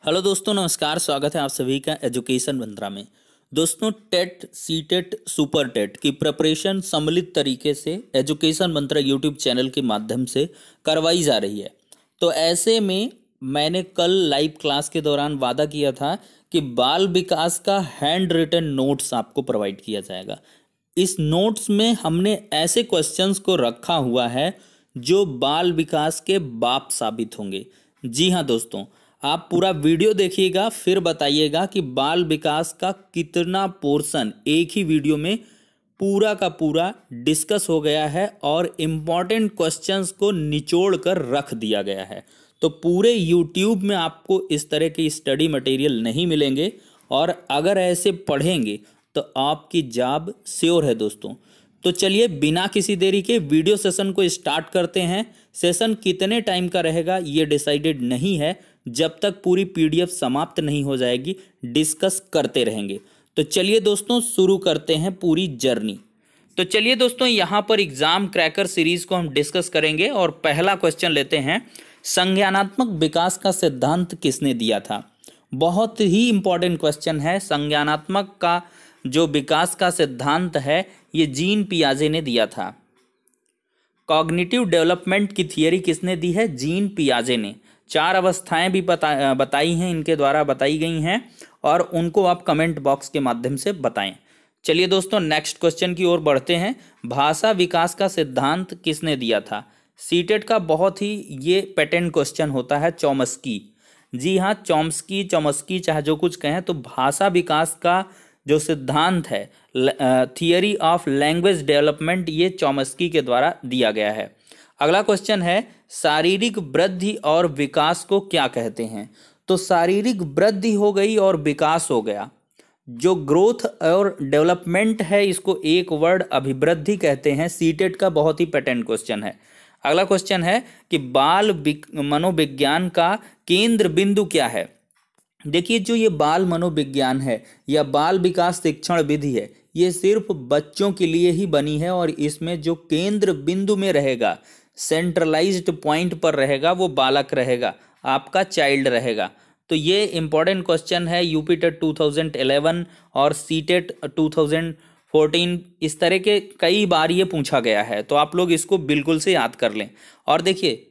Hello दोस्तों, नमस्कार। स्वागत है आप सभी का एजुकेशन मंत्रा में। दोस्तों, टेट, सीटेट, सुपर टेट की प्रिपरेशन सम्मिलित तरीके से एजुकेशन मंत्रा यूट्यूब चैनल के माध्यम से करवाई जा रही है। तो ऐसे में मैंने कल लाइव क्लास के दौरान वादा किया था कि बाल विकास का हैंड रिटन नोट्स आपको प्रोवाइड किया जाएगा। इस नोट्स में हमने ऐसे क्वेश्चंस को रखा हुआ है जो बाल विकास के बाप साबित होंगे। जी हाँ दोस्तों, आप पूरा वीडियो देखिएगा, फिर बताइएगा कि बाल विकास का कितना पोर्शन एक ही वीडियो में पूरा का पूरा डिस्कस हो गया है और इम्पॉर्टेंट क्वेश्चंस को निचोड़ कर रख दिया गया है। तो पूरे यूट्यूब में आपको इस तरह के स्टडी मटेरियल नहीं मिलेंगे और अगर ऐसे पढ़ेंगे तो आपकी जॉब श्योर है दोस्तों। तो चलिए बिना किसी देरी के वीडियो सेशन को स्टार्ट करते हैं। सेशन कितने टाइम का रहेगा ये डिसाइडेड नहीं है, जब तक पूरी पीडीएफ समाप्त नहीं हो जाएगी डिस्कस करते रहेंगे। तो चलिए दोस्तों शुरू करते हैं पूरी जर्नी। तो चलिए दोस्तों, यहाँ पर एग्जाम क्रैकर सीरीज को हम डिस्कस करेंगे और पहला क्वेश्चन लेते हैं, संज्ञानात्मक विकास का सिद्धांत किसने दिया था। बहुत ही इंपॉर्टेंट क्वेश्चन है। संज्ञानात्मक का जो विकास का सिद्धांत है ये जीन पियाजे ने दिया था। कॉग्निटिव डेवलपमेंट की थियरी किसने दी है, जीन पियाजे ने। 4 अवस्थाएं भी बताई हैं, इनके द्वारा बताई गई हैं और उनको आप कमेंट बॉक्स के माध्यम से बताएं। चलिए दोस्तों नेक्स्ट क्वेश्चन की ओर बढ़ते हैं। भाषा विकास का सिद्धांत किसने दिया था। सीटेट का बहुत ही ये पेटेंट क्वेश्चन होता है, चॉम्स्की। जी हाँ, चॉम्स्की चाहे जो कुछ कहें, तो भाषा विकास का जो सिद्धांत है, थियरी ऑफ लैंग्वेज डेवलपमेंट, ये चॉम्स्की के द्वारा दिया गया है। अगला क्वेश्चन है, शारीरिक वृद्धि और विकास को क्या कहते हैं। तो शारीरिक वृद्धि हो गई और विकास हो गया। जो ग्रोथ और डेवलपमेंट है इसको एक वर्ड अभिवृद्धि कहते हैं। सीटेट का बहुत ही पेटेंट क्वेश्चन है। अगला क्वेश्चन है कि बाल मनोविज्ञान का केंद्र बिंदु क्या है। देखिए, जो ये बाल मनोविज्ञान है या बाल विकास शिक्षण विधि है, ये सिर्फ बच्चों के लिए ही बनी है और इसमें जो केंद्र बिंदु में रहेगा, सेंट्रलाइज्ड पॉइंट पर रहेगा, वो बालक रहेगा, आपका चाइल्ड रहेगा। तो ये इंपॉर्टेंट क्वेश्चन है। यूपीटेट 2011 और सीटेट 2014 इस तरह के कई बार ये पूछा गया है, तो आप लोग इसको बिल्कुल से याद कर लें। और देखिए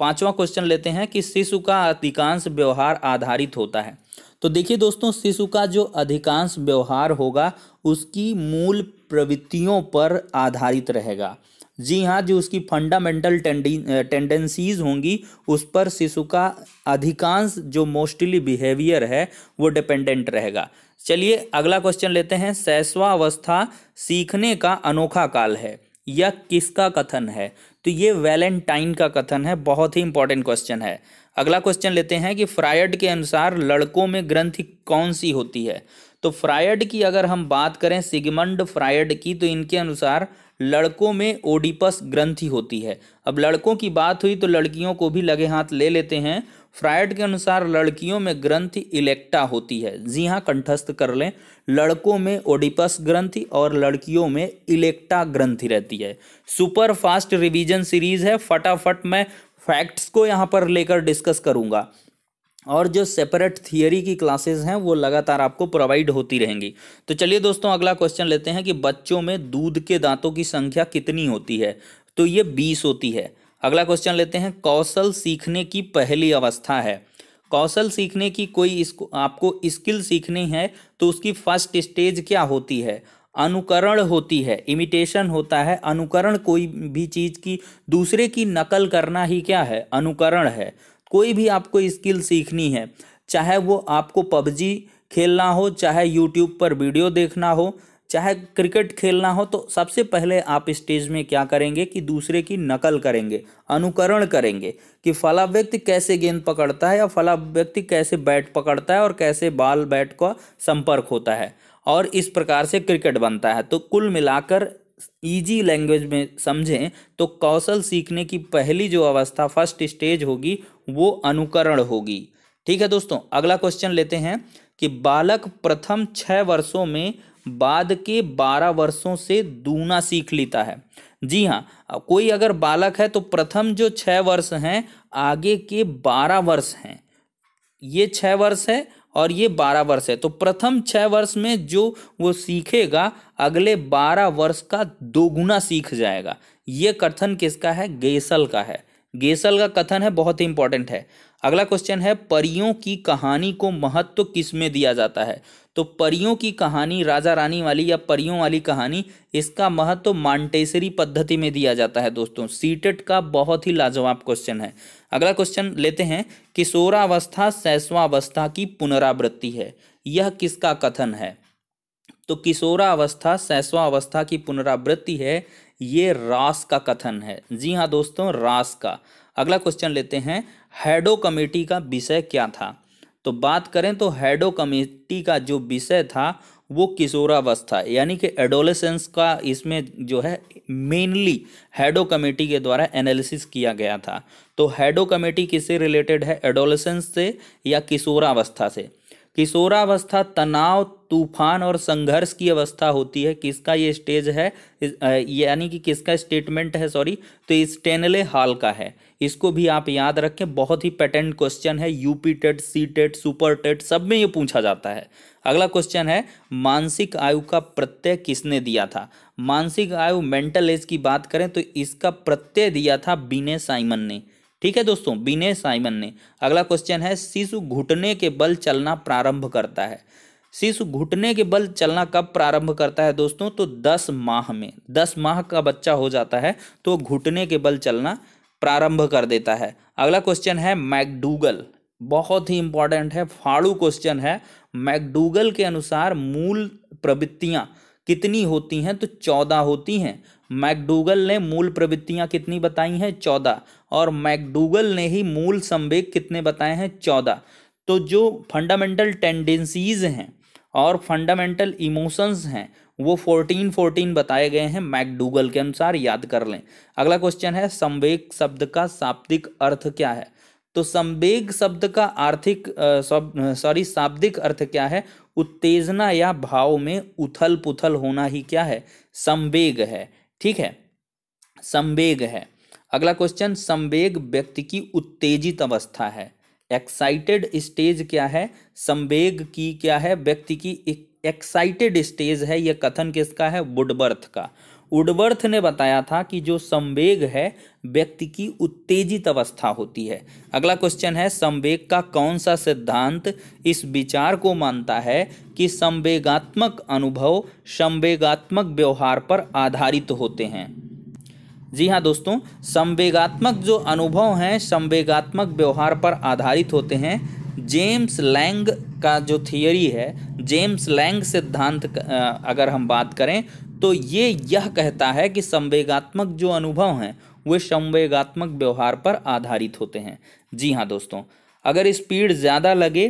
5वां क्वेश्चन लेते हैं कि शिशु का अधिकांश व्यवहार आधारित होता है। तो देखिए दोस्तों, शिशु का जो अधिकांश व्यवहार होगा उसकी मूल प्रवृत्तियों पर आधारित रहेगा। जी हाँ, जो उसकी फंडामेंटल टेंडेंसीज होंगी उस पर शिशु का अधिकांश जो मोस्टली बिहेवियर है वो डिपेंडेंट रहेगा। चलिए अगला क्वेश्चन लेते हैं, शैशवावस्था सीखने का अनोखा काल है, यह किसका कथन है। तो ये वैलेंटाइन का कथन है। बहुत ही इंपॉर्टेंट क्वेश्चन है। अगला क्वेश्चन लेते हैं कि फ्रायड के अनुसार लड़कों में ग्रंथि कौन सी होती है। तो फ्रायड की अगर हम बात करें, सिगमंड फ्रायड की, तो इनके अनुसार लड़कों में ओडिपस ग्रंथि होती है। अब लड़कों की बात हुई तो लड़कियों को भी लगे हाथ ले लेते हैं। फ्रायड के अनुसार लड़कियों में ग्रंथि इलेक्टा होती है। जी हाँ, कंठस्थ कर लें, लड़कों में ओडिपस ग्रंथि और लड़कियों में इलेक्टा ग्रंथि रहती है। सुपर फास्ट रिवीजन सीरीज है, फटाफट मैं फैक्ट्स को यहाँ पर लेकर डिस्कस करूँगा और जो सेपरेट थियरी की क्लासेस हैं वो लगातार आपको प्रोवाइड होती रहेंगी। तो चलिए दोस्तों अगला क्वेश्चन लेते हैं कि बच्चों में दूध के दांतों की संख्या कितनी होती है। तो ये 20 होती है। अगला क्वेश्चन लेते हैं, कौशल सीखने की पहली अवस्था है। कौशल सीखने की कोई इसको आपको स्किल सीखनी है तो उसकी फर्स्ट स्टेज क्या होती है, अनुकरण होती है, इमिटेशन होता है। अनुकरण कोई भी चीज़ की दूसरे की नकल करना ही क्या है, अनुकरण है। कोई भी आपको स्किल सीखनी है, चाहे वो आपको पबजी खेलना हो, चाहे यूट्यूब पर वीडियो देखना हो, चाहे क्रिकेट खेलना हो, तो सबसे पहले आप स्टेज में क्या करेंगे कि दूसरे की नकल करेंगे, अनुकरण करेंगे कि फला व्यक्ति कैसे गेंद पकड़ता है या फला व्यक्ति कैसे बैट पकड़ता है और कैसे बॉल बैट का संपर्क होता है, और इस प्रकार से क्रिकेट बनता है। तो कुल मिलाकर इजी लैंग्वेज में समझें तो कौशल सीखने की पहली जो अवस्था, फर्स्ट स्टेज होगी, वो अनुकरण होगी। ठीक है दोस्तों, अगला क्वेश्चन लेते हैं कि बालक प्रथम 6 वर्षों में बाद के 12 वर्षों से दूना सीख लेता है। जी हाँ, कोई अगर बालक है तो प्रथम जो 6 वर्ष हैं आगे के 12 वर्ष हैं ये 6 वर्ष है और ये 12 वर्ष है। तो प्रथम 6 वर्ष में जो वो सीखेगा अगले 12 वर्ष का दोगुना सीख जाएगा। ये कथन किसका है? गेसल का है। गेसल का कथन है, बहुत ही इंपॉर्टेंट है। अगला क्वेश्चन है, परियों की कहानी को महत्व किसमें दिया जाता है? तो परियों की कहानी, राजा रानी वाली या परियों वाली कहानी, इसका महत्व मांटेसरी पद्धति में दिया जाता है दोस्तों। सीटेट का बहुत ही लाजवाब क्वेश्चन है। अगला क्वेश्चन लेते हैं, किशोरावस्था शैशवावस्था की पुनरावृत्ति है, यह किसका कथन है? तो किशोरावस्था शैशवावस्था की पुनरावृत्ति है, ये रास का कथन है। जी हाँ दोस्तों, रास का। अगला क्वेश्चन लेते हैं, हैडो कमेटी का विषय क्या था? तो बात करें तो हैडो कमेटी का जो विषय था वो किशोरावस्था यानी कि एडोलेसेंस का इसमें जो है मेनली हैडो कमेटी के द्वारा एनालिसिस किया गया था। तो हैडो कमेटी किससे रिलेटेड है? एडोलेसेंस से या किशोरावस्था से? किशोरावस्था तनाव, तूफान और संघर्ष की अवस्था होती है। किसका ये स्टेज है, यानी कि किसका स्टेटमेंट है, सॉरी, तो स्टेनले हॉल का है। इसको भी आप याद रखें, बहुत ही पेटेंट क्वेश्चन है। UP TET, C TET, super TET सब में ये पूछा जाता है। अगला क्वेश्चन है, मानसिक आयु का प्रत्यय किसने दिया था? मानसिक आयु, मेंटल एज की बात करें तो इसका प्रत्यय दिया था बिने साइमन ने। ठीक है दोस्तों, बिने साइमन ने। अगला क्वेश्चन है, शिशु घुटने के बल चलना प्रारंभ करता है। शिशु घुटने के बल चलना कब प्रारंभ करता है दोस्तों? तो 10 माह में। 10 माह का बच्चा हो जाता है तो घुटने के बल चलना प्रारंभ कर देता है। अगला क्वेश्चन है, मैकडूगल, बहुत ही इंपॉर्टेंट है, फाड़ू क्वेश्चन है। मैकडूगल के अनुसार मूल प्रवृत्तियां कितनी होती हैं? तो 14 होती हैं। मैकडूगल ने मूल प्रवृत्तियां कितनी बताई हैं? 14। और मैकडूगल ने ही मूल संवेग कितने बताए हैं? 14। तो जो फंडामेंटल टेंडेंसीज हैं और फंडामेंटल इमोशंस हैं वो 14 बताए गए हैं मैकडूगल के अनुसार, याद कर लें। अगला क्वेश्चन है, संवेग शब्द का शाब्दिक अर्थ क्या है? तो संवेग शब्द का शाब्दिक अर्थ क्या है? उत्तेजना या भाव में उथल पुथल होना ही क्या है? संवेग है। ठीक है, संवेग है। अगला क्वेश्चन, संवेग व्यक्ति की उत्तेजित अवस्था है। एक्साइटेड स्टेज क्या है? संवेग की क्या है? व्यक्ति की एक्साइटेड स्टेज है। यह कथन किसका है? वुडवर्थ का। वुडवर्थ ने बताया था कि जो संवेग है व्यक्ति की उत्तेजित अवस्था होती है। अगला क्वेश्चन है, संवेग का कौन सा सिद्धांत इस विचार को मानता है कि संवेगात्मक अनुभव संवेगात्मक व्यवहार पर आधारित होते हैं? जी हाँ दोस्तों, संवेगात्मक जो अनुभव हैं संवेगात्मक व्यवहार पर आधारित होते हैं। जेम्स लैंग का जो थियरी है, जेम्स लैंग सिद्धांत अगर हम बात करें तो यह कहता है कि संवेगात्मक जो अनुभव हैं वे संवेगात्मक व्यवहार पर आधारित होते हैं। जी हाँ दोस्तों, अगर स्पीड ज़्यादा लगे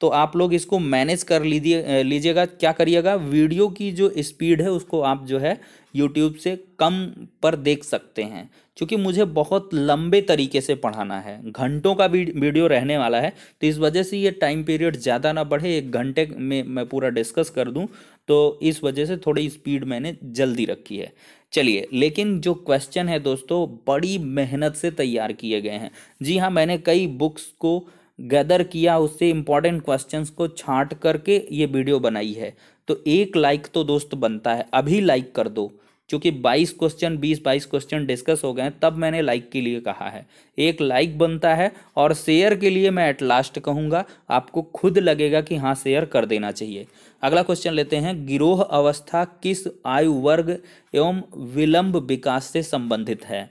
तो आप लोग इसको मैनेज कर लीजिएगा। क्या करिएगा, वीडियो की जो स्पीड है उसको आप जो है यूट्यूब से कम पर देख सकते हैं, क्योंकि मुझे बहुत लंबे तरीके से पढ़ाना है। घंटों का वीडियो रहने वाला है, तो इस वजह से ये टाइम पीरियड ज़्यादा ना बढ़े, 1 घंटे में मैं पूरा डिस्कस कर दूं, तो इस वजह से थोड़ी स्पीड मैंने जल्दी रखी है। चलिए, लेकिन जो क्वेश्चन है दोस्तों बड़ी मेहनत से तैयार किए गए हैं। जी हाँ, मैंने कई बुक्स को गैदर किया, उससे इंपॉर्टेंट क्वेश्चंस को छांट करके ये वीडियो बनाई है। तो 1 लाइक तो दोस्त बनता है, अभी लाइक कर दो, क्योंकि 20-22 क्वेश्चन डिस्कस हो गए हैं, तब मैंने लाइक के लिए कहा है। 1 लाइक बनता है, और शेयर के लिए मैं एट लास्ट कहूँगा, आपको खुद लगेगा कि हाँ शेयर कर देना चाहिए। अगला क्वेश्चन लेते हैं, गिरोह अवस्था किस आयु वर्ग एवं विलंब विकास से संबंधित है?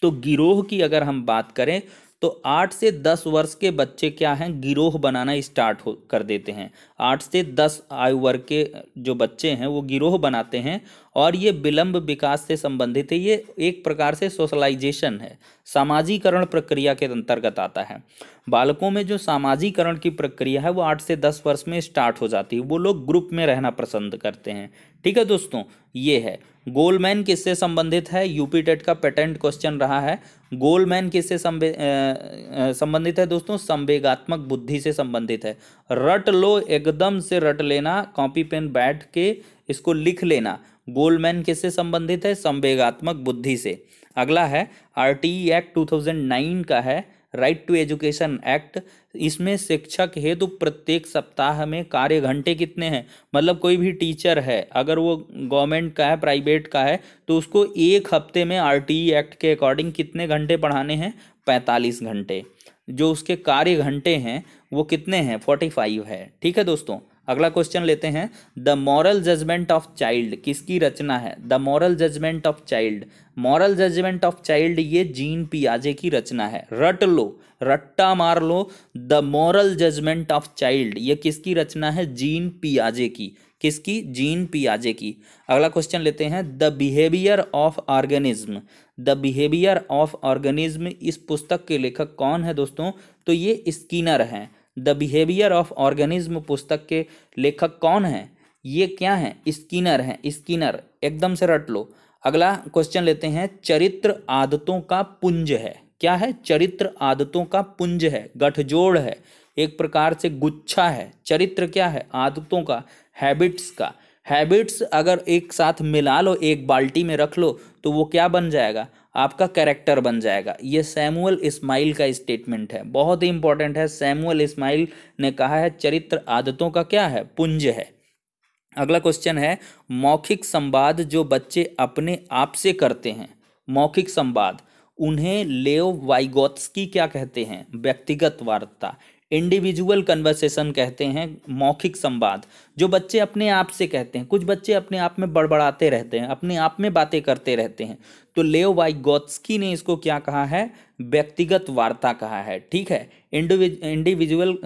तो गिरोह की अगर हम बात करें तो 8 से 10 वर्ष के बच्चे क्या हैं, गिरोह बनाना स्टार्ट कर देते हैं। 8 से 10 आयु वर्ग के जो बच्चे हैं वो गिरोह बनाते हैं, और ये विलंब विकास से संबंधित है। ये एक प्रकार से सोशलाइजेशन है, सामाजिकरण प्रक्रिया के अंतर्गत आता है। बालकों में जो सामाजिकरण की प्रक्रिया है वो 8 से 10 वर्ष में स्टार्ट हो जाती है। वो लोग ग्रुप में रहना पसंद करते हैं। ठीक है दोस्तों, ये है। गोलमैन किससे संबंधित है? यूपी टेट का पेटेंट क्वेश्चन रहा है। गोलमैन किससे संबंधित है दोस्तों? संवेगात्मक बुद्धि से संबंधित है। रट लो, एकदम से रट लेना, कॉपी पेन बैठ के इसको लिख लेना। गोलमैन किससे संबंधित है? संवेगात्मक बुद्धि से। अगला है, आरटीई एक्ट 2009 का है, राइट टू एजुकेशन एक्ट, इसमें शिक्षक हेतु प्रत्येक सप्ताह में कार्य घंटे कितने हैं, मतलब कोई भी टीचर है अगर वो गवर्नमेंट का है प्राइवेट का है तो उसको एक हफ्ते में आरटीई एक्ट के अकॉर्डिंग कितने घंटे पढ़ाने हैं, 45 घंटे। जो उसके कार्य घंटे हैं वो कितने हैं, 45 है। ठीक है दोस्तों, अगला क्वेश्चन लेते हैं। The moral judgement of child किसकी रचना है, the moral judgement of child, moral judgement of child ये जीन पियाजे की रचना है। रट लो, रट्टा मार लो, the moral judgement of child ये किसकी रचना है, जीन पियाजे की, किसकी, जीन पियाजे की। अगला क्वेश्चन लेते हैं। The behaviour of organism, the behaviour of organism इस पुस्तक के लेखक कौन है दोस्तों, तो ये स्किनर हैं। द बिहेवियर ऑफ ऑर्गेनिज्म पुस्तक के लेखक कौन हैं, ये क्या हैं, स्किनर हैं, स्किनर, एकदम से रट लो। अगला क्वेश्चन लेते हैं। चरित्र आदतों का पुंज है, क्या है, चरित्र आदतों का पुंज है, गठजोड़ है, एक प्रकार से गुच्छा है। चरित्र क्या है, आदतों का, हैबिट्स का। हैबिट्स अगर एक साथ मिला लो, एक बाल्टी में रख लो तो वो क्या बन जाएगा, आपका कैरेक्टर बन जाएगा। ये सैमुअल इस्माइल का स्टेटमेंट है, बहुत ही इंपॉर्टेंट है। सैमुअल इस्माइल ने कहा है चरित्र आदतों का क्या है, पुंज है। अगला क्वेश्चन है। मौखिक संवाद जो बच्चे अपने आप से करते हैं, मौखिक संवाद, उन्हें लेओ वाइगोत्स्की क्या कहते हैं, व्यक्तिगत वार्ता, इंडिविजुअल कन्वर्सेशन कहते हैं। मौखिक संवाद जो बच्चे अपने आप से कहते हैं, कुछ बच्चे अपने आप में बड़बड़ाते रहते हैं, अपने आप में बातें करते रहते हैं, तो लेओ वाइगोत्स्की ने इसको क्या कहा है, व्यक्तिगत वार्ता कहा है। ठीक है, इंडिविजुअल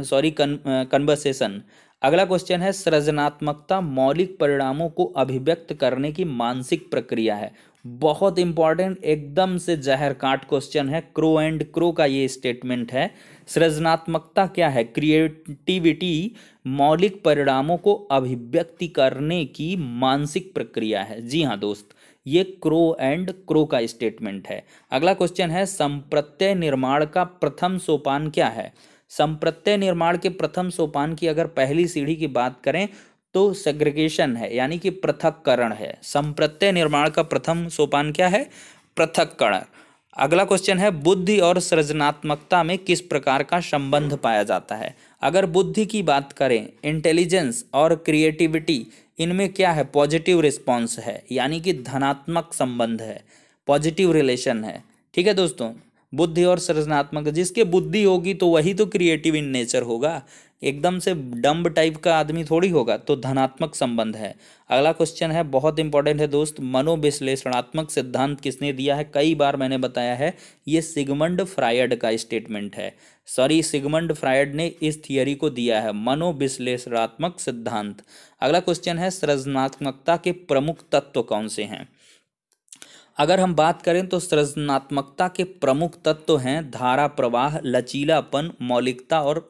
कन्वर्सेशन। अगला क्वेश्चन है। सृजनात्मकता मौलिक परिणामों को अभिव्यक्त करने की मानसिक प्रक्रिया है, बहुत इंपॉर्टेंट, एकदम से जहर काट क्वेश्चन है। क्रो एंड क्रो का ये स्टेटमेंट है। सृजनात्मकता क्या है, क्रिएटिविटी मौलिक परिणामों को अभिव्यक्ति करने की मानसिक प्रक्रिया है। जी हाँ दोस्त, ये क्रो एंड क्रो का स्टेटमेंट है। अगला क्वेश्चन है। संप्रत्यय निर्माण का प्रथम सोपान क्या है, संप्रत्यय निर्माण के प्रथम सोपान की अगर पहली सीढ़ी की बात करें तो सेग्रीगेशन है, यानी कि पृथक्करण है। संप्रत्यय निर्माण का प्रथम सोपान क्या है, पृथक्करण। अगला क्वेश्चन है। बुद्धि और सृजनात्मकता में किस प्रकार का संबंध पाया जाता है, अगर बुद्धि की बात करें, इंटेलिजेंस और क्रिएटिविटी, इनमें क्या है, पॉजिटिव रिस्पॉन्स है, यानी कि धनात्मक संबंध है, पॉजिटिव रिलेशन है। ठीक है दोस्तों, बुद्धि और सृजनात्मक, जिसके बुद्धि होगी तो वही तो क्रिएटिव इन नेचर होगा, एकदम से डम्ब टाइप का आदमी थोड़ी होगा, तो धनात्मक संबंध है। अगला क्वेश्चन है, बहुत इंपॉर्टेंट है दोस्त। मनोविश्लेषणात्मक सिद्धांत किसने दिया है, कई बार मैंने बताया है, ये सिगमंड फ्रायड का स्टेटमेंट है, सिगमंड फ्रायड ने इस थियरी को दिया है, मनोविश्लेषणात्मक सिद्धांत। अगला क्वेश्चन है। सृजनात्मकता के प्रमुख तत्व कौन से हैं, अगर हम बात करें तो सृजनात्मकता के प्रमुख तत्व हैं धारा प्रवाह, लचीलापन, मौलिकता और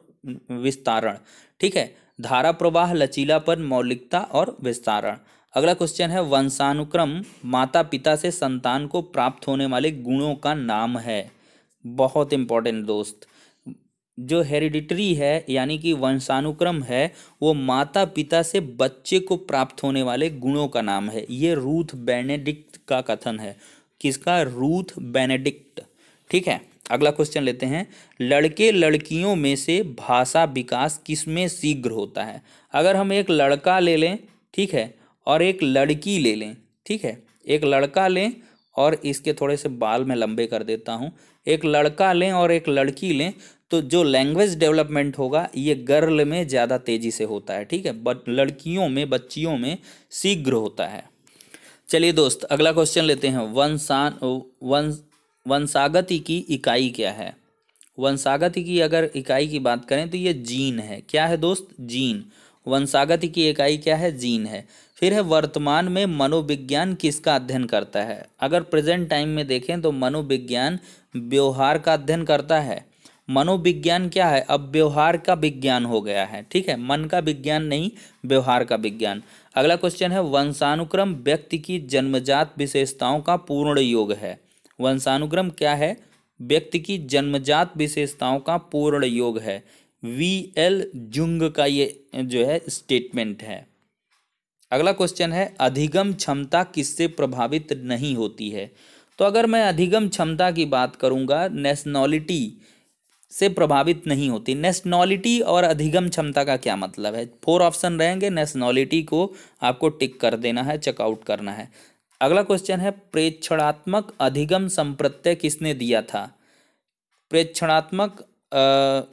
विस्तारण। ठीक है, धारा प्रवाह, लचीलापन, मौलिकता और विस्तारण। अगला क्वेश्चन है। वंशानुक्रम माता पिता से संतान को प्राप्त होने वाले गुणों का नाम है, बहुत इंपॉर्टेंट दोस्त। जो हेरिडिटरी है यानी कि वंशानुक्रम है, वो माता पिता से बच्चे को प्राप्त होने वाले गुणों का नाम है। ये रूथ बेनेडिक्ट का कथन है, किसका, रूथ बेनेडिक्ट। ठीक है, अगला क्वेश्चन लेते हैं। लड़के लड़कियों में से भाषा विकास किसमें शीघ्र होता है, अगर हम एक लड़का ले लें, ठीक है, और एक लड़की ले लें, ठीक है, एक लड़का लें और इसके थोड़े से बाल मैं लंबे कर देता हूँ, एक लड़का लें और एक लड़की लें, तो जो लैंग्वेज डेवलपमेंट होगा ये गर्ल में ज़्यादा तेज़ी से होता है। ठीक है, बट लड़कियों में, बच्चियों में शीघ्र होता है। चलिए दोस्त, अगला क्वेश्चन लेते हैं। वंशागति की इकाई क्या है, वंशागति की अगर इकाई की बात करें तो ये जीन है। क्या है दोस्त, जीन। वंशागति की इकाई क्या है, जीन है। फिर है वर्तमान में मनोविज्ञान किसका अध्ययन करता है, अगर प्रेजेंट टाइम में देखें तो मनोविज्ञान व्यवहार का अध्ययन करता है। मनोविज्ञान क्या है, अब व्यवहार का विज्ञान हो गया है। ठीक है, मन का विज्ञान नहीं, व्यवहार का विज्ञान। अगला क्वेश्चन है। वंशानुक्रम व्यक्ति की जन्मजात विशेषताओं का पूर्ण योग है, वंशानुक्रम क्या है, व्यक्ति की जन्मजात विशेषताओं का पूर्ण योग है। वी.एल. जुंग का ये जो है स्टेटमेंट है। अगला क्वेश्चन है। अधिगम क्षमता किससे प्रभावित नहीं होती है, तो अगर मैं अधिगम क्षमता की बात करूंगा, नेशनलिटी, से प्रभावित नहीं होती। नेशनलिटी और अधिगम क्षमता का क्या मतलब है? 4 ऑप्शन रहेंगे, नेशनलिटी को आपको टिक कर देना है, चेकआउट करना है। अगला क्वेश्चन है प्रेक्षणात्मक अधिगम संप्रत्यय किसने दिया था? प्रेक्षणात्मक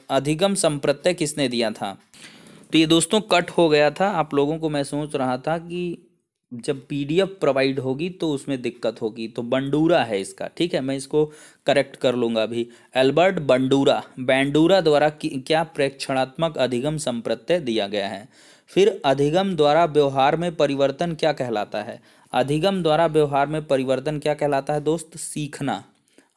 अधिगम संप्रत्यय किसने दिया था? तो ये दोस्तों कट हो गया था आप लोगों को। मैं सोच रहा था कि जब पीडीएफ प्रोवाइड होगी तो उसमें दिक्कत होगी, तो बंडूरा है इसका। ठीक है, मैं इसको करेक्ट कर लूँगा अभी। एल्बर्ट बैंडूरा द्वारा क्या प्रेक्षणात्मक अधिगम संप्रत्यय दिया गया है? फिर अधिगम द्वारा व्यवहार में परिवर्तन क्या कहलाता है? अधिगम द्वारा व्यवहार में परिवर्तन क्या कहलाता है दोस्त? सीखना।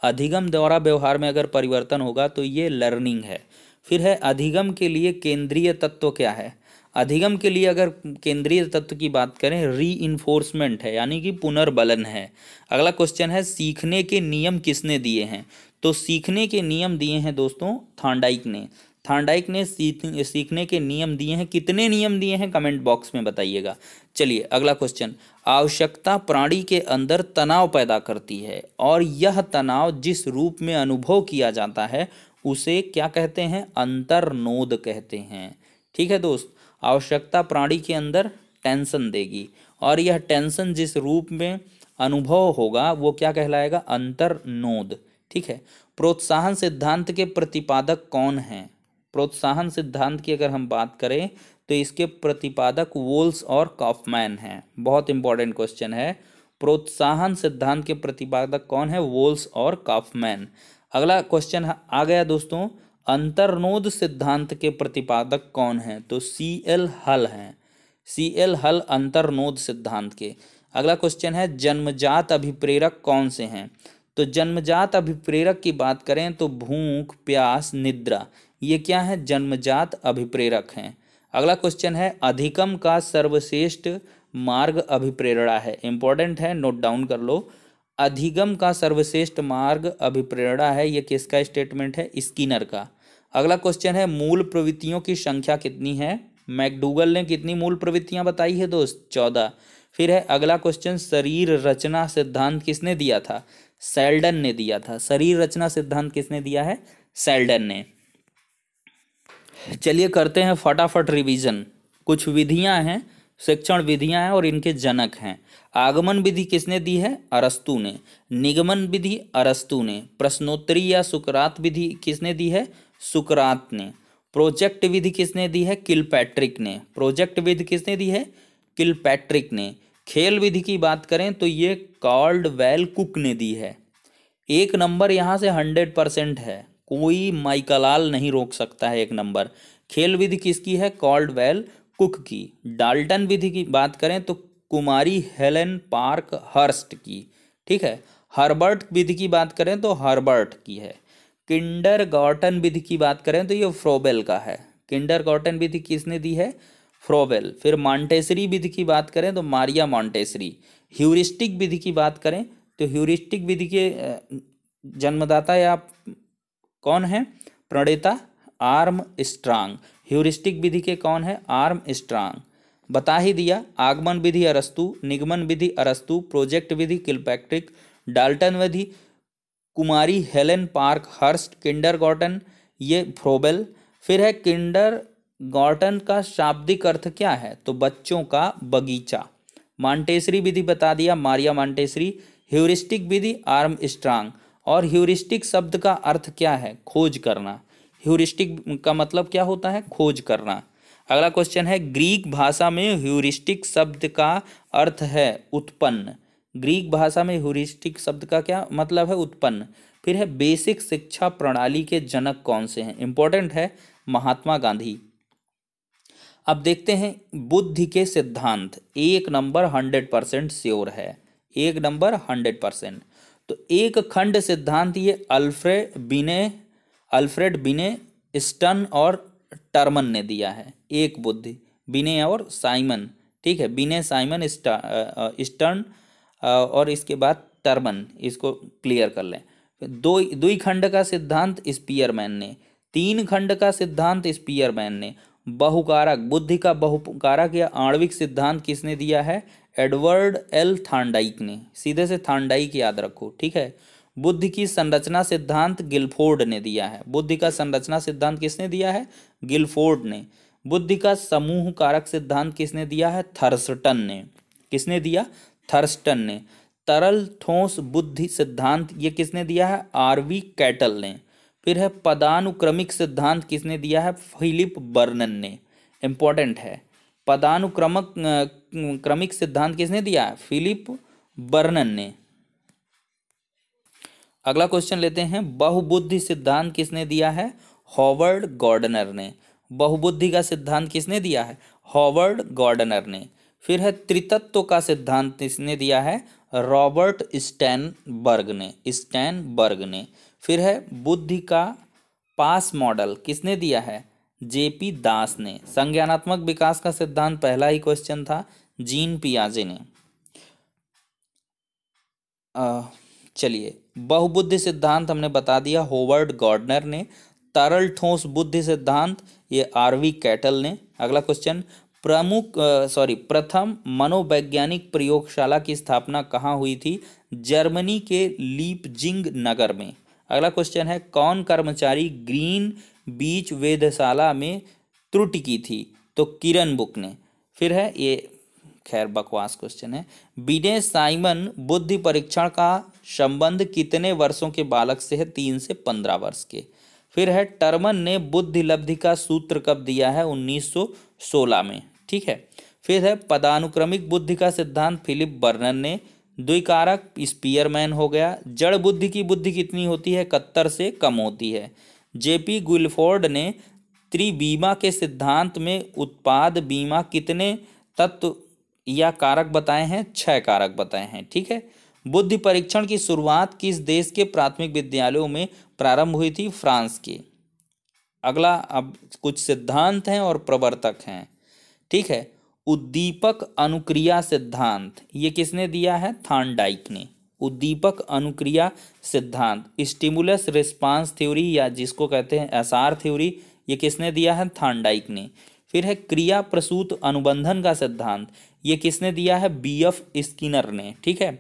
अधिगम द्वारा व्यवहार में अगर परिवर्तन होगा तो ये लर्निंग है। फिर है अधिगम के लिए केंद्रीय तत्व क्या है? अधिगम के लिए अगर केंद्रीय तत्व की बात करें, रीइंफोर्समेंट है, यानी कि पुनर्बलन है। अगला क्वेश्चन है सीखने के नियम किसने दिए हैं? तो सीखने के नियम दिए हैं दोस्तों थॉर्नडाइक ने। थॉर्नडाइक ने सीखने के नियम दिए हैं। कितने नियम दिए हैं कमेंट बॉक्स में बताइएगा। चलिए अगला क्वेश्चन, आवश्यकता प्राणी के अंदर तनाव पैदा करती है और यह तनाव जिस रूप में अनुभव किया जाता है उसे क्या कहते हैं? अंतर्नोद कहते हैं। ठीक है दोस्त, आवश्यकता प्राणी के अंदर टेंशन देगी और यह टेंशन जिस रूप में अनुभव होगा वो क्या कहलाएगा? अंतर्नोद। ठीक है, प्रोत्साहन सिद्धांत के प्रतिपादक कौन हैं? प्रोत्साहन सिद्धांत की अगर हम बात करें तो इसके प्रतिपादक वोल्स और कॉफमैन हैं। बहुत इंपॉर्टेंट क्वेश्चन है। प्रोत्साहन सिद्धांत के प्रतिपादक कौन है? वोल्स और कॉफमैन। अगला क्वेश्चन आ गया दोस्तों, अंतर्नोद सिद्धांत के प्रतिपादक कौन हैं? तो CL हल हैं। CL हल अंतर्नोद सिद्धांत के। अगला क्वेश्चन है जन्मजात अभिप्रेरक कौन से हैं? तो जन्मजात अभिप्रेरक की बात करें तो भूख, प्यास, निद्रा, ये क्या है? जन्मजात अभिप्रेरक हैं। अगला क्वेश्चन है अधिगम का सर्वश्रेष्ठ मार्ग अभिप्रेरणा है। इंपॉर्टेंट है, नोट डाउन कर लो। अधिगम का सर्वश्रेष्ठ मार्ग अभिप्रेरणा है, ये किसका स्टेटमेंट है? स्किनर का। अगला क्वेश्चन है मूल प्रवृत्तियों की संख्या कितनी है? मैकडूगल ने कितनी मूल प्रवृत्तियां बताई है दोस्त? 14। फिर है अगला क्वेश्चन, शरीर रचना सिद्धांत किसने दिया था? सेल्डन ने दिया था। शरीर रचना सिद्धांत किसने दिया है? सेल्डन ने। चलिए करते हैं फटाफट रिवीजन। कुछ विधियां हैं, शिक्षण विधियां हैं और इनके जनक हैं। आगमन विधि किसने दी है? अरस्तु ने। निगमन विधि अरस्तु ने। प्रश्नोत्तरी या सुकरात विधि किसने दी है? सुकरात ने। प्रोजेक्ट विधि किसने दी है? किलपैट्रिक ने। प्रोजेक्ट विधि किसने दी है? किलपैट्रिक ने। खेल विधि की बात करें तो ये कॉल्डवेल कुक ने दी है। 1 नंबर यहाँ से 100% है, कोई माइकलाल नहीं रोक सकता है 1 नंबर। खेल विधि किसकी है? कॉल्डवेल कुक की। डाल्टन विधि की बात करें तो कुमारी हेलेन पार्क हर्स्ट की। ठीक है। हर्बर्ट विधि की बात करें तो हर्बर्ट की है। किंडरगार्टन विधि की बात करें तो ये फ्रोबेल का है। किंडरगार्टन विधि किसने दी है? फ्रोबेल। फिर मॉन्टेसरी विधि की बात करें तो मारिया मॉन्टेसरी। ह्यूरिस्टिक विधि की बात करें तो ह्यूरिस्टिक विधि के जन्मदाता या कौन है? प्रणेता आर्म स्ट्रांग। ह्यूरिस्टिक विधि के कौन है? Arm strong. बता ही दिया। आगमन विधि अरस्तु, निगमन विधि अरस्तु, प्रोजेक्ट विधि किलपैट्रिक, डाल्टन विधि कुमारी हेलेन पार्क हर्स्ट, किंडरगार्टन ये फ्रोबेल। फिर है किंडरगार्टन का शाब्दिक अर्थ क्या है? तो बच्चों का बगीचा। मॉन्टेसरी विधि बता दिया, मारिया मॉन्टेसरी। ह्यूरिस्टिक विधि आर्म स्ट्रांग। और ह्यूरिस्टिक शब्द का अर्थ क्या है? खोज करना। ह्यूरिस्टिक का मतलब क्या होता है? खोज करना। अगला क्वेश्चन है ग्रीक भाषा में ह्यूरिस्टिक शब्द का अर्थ है उत्पन्न। ग्रीक भाषा में ह्यूरिस्टिक शब्द का क्या मतलब है? उत्पन्न। फिर है बेसिक शिक्षा प्रणाली के जनक कौन से हैं? इंपॉर्टेंट है, महात्मा गांधी। अब देखते हैं बुद्धि के सिद्धांत। 1 नंबर 100% श्योर है, 1 नंबर 100%। तो एक खंड सिद्धांत ये अल्फ्रेड बिने, स्टर्न और टर्मन ने दिया है। एक बुद्धि, बिने और साइमन। ठीक है, बिने, साइमन, स्टर्न और इसके बाद टर्मन, इसको क्लियर कर लें। द्वि खंड का सिद्धांत स्पीयरमैन ने। 3 खंड का सिद्धांत स्पीयरमैन ने। बहुकारक, बुद्धि का बहुकारक या आणविक सिद्धांत किसने दिया है? एडवर्ड एल थॉर्नडाइक ने। सीधे से थॉर्नडाइक याद रखो। ठीक है। बुद्धि की संरचना सिद्धांत गिलफोर्ड ने दिया है। बुद्धि का संरचना सिद्धांत किसने दिया है? गिलफोर्ड ने। बुद्धि का समूह कारक सिद्धांत किसने दिया है? थर्स्टन ने। किसने दिया? थर्स्टन ने। तरल ठोस बुद्धि सिद्धांत ये किसने दिया है? आरवी कैटल ने। फिर है पदानुक्रमिक सिद्धांत किसने दिया है? फिलिप बर्नन ने। इंपॉर्टेंट है, पदानुक्रमक क्रमिक सिद्धांत किसने दिया है? फिलिप बर्नन ने। अगला क्वेश्चन लेते हैं, बहुबुद्धि सिद्धांत किसने दिया है? हॉवर्ड गॉर्डनर ने। बहुबुद्धि का सिद्धांत किसने दिया है? हॉवर्ड गॉर्डनर ने। फिर है त्रितत्व का सिद्धांत किसने दिया है? रॉबर्ट स्टैनबर्ग ने। स्टैनबर्ग ने। फिर है बुद्धि का पास मॉडल किसने दिया है? जेपी दास ने। संज्ञानात्मक विकास का सिद्धांत पहला ही क्वेश्चन था, जीन पियाजे ने। चलिए, बहुबुद्धि सिद्धांत हमने बता दिया, होवर्ड गॉर्डनर ने। तरल ठोस बुद्धि सिद्धांत ये आरवी कैटल ने। अगला क्वेश्चन, प्रथम मनोवैज्ञानिक प्रयोगशाला की स्थापना कहाँ हुई थी? जर्मनी के लीपजिंग नगर में। अगला क्वेश्चन है, कौन कर्मचारी ग्रीन बीच वेधशाला में त्रुटि की थी? तो किरण बुक ने। फिर है ये खैर बकवास क्वेश्चन है, बिने साइमन बुद्धि परीक्षण का संबंध कितने वर्षों के बालक से है? 3 से 15 वर्ष के। फिर है टर्मन ने बुद्धि लब्धि का सूत्र कब दिया है? 1916 में। ठीक है। फिर है पदानुक्रमिक बुद्धि का सिद्धांत फिलिप बर्नन ने। द्विकारक स्पीयरमैन हो गया। जड़ बुद्धि की बुद्धि कितनी होती है? 71 से कम होती है। जेपी गुइलफोर्ड ने त्रिबीमा के सिद्धांत में उत्पाद बीमा कितने तत्व या कारक बताए हैं? 6 कारक बताए हैं। ठीक है। बुद्धि परीक्षण की शुरुआत किस देश के प्राथमिक विद्यालयों में प्रारंभ हुई थी? फ्रांस के। अगला अब कुछ सिद्धांत हैं और प्रवर्तक हैं। ठीक है। उद्दीपक अनुक्रिया सिद्धांत ये किसने दिया है? थॉर्नडाइक ने। उद्दीपक अनुक्रिया सिद्धांत, स्टिमुलस रिस्पांस थ्योरी या जिसको कहते हैं एसआर थ्योरी, ये किसने दिया है? थॉर्नडाइक ने। फिर है क्रिया प्रसूत अनुबंधन का सिद्धांत, ये किसने दिया है? बीएफ स्किनर ने। ठीक है।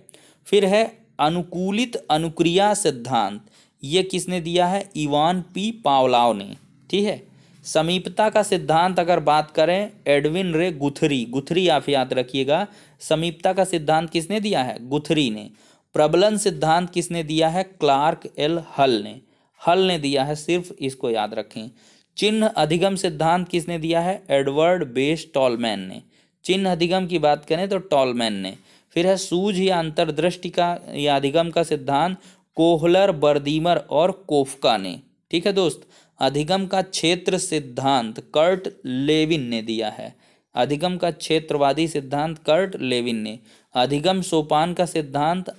फिर है अनुकूलित अनुक्रिया सिद्धांत, ये किसने दिया है? इवान पी पावलाव ने। ठीक है। समीपता का सिद्धांत अगर बात करें, एडविन रे गुथरी। गुथरी आप याद रखिएगा। समीपता का सिद्धांत किसने दिया है? गुथरी ने। प्रबलन सिद्धांत किसने दिया है? क्लार्क एल हल ने। हल ने दिया है, सिर्फ इसको याद रखें। चिन्ह अधिगम सिद्धांत किसने दिया है? एडवर्ड बेस टॉलमैन ने। चिन्ह अधिगम की बात करें तो टॉलमैन ने। फिर है सूझ या अंतर्दृष्टि का या अधिगम का सिद्धांत कोहलर, बर्दीमर और कोफका ने। ठीक है दोस्त। अधिगम का क्षेत्र सिद्धांत कर्ट लेविन ने दिया है। अधिगम का क्षेत्रवादी सिद्धांत कर्ट लेविन ने। अधिगम सोपान का सिद्धांत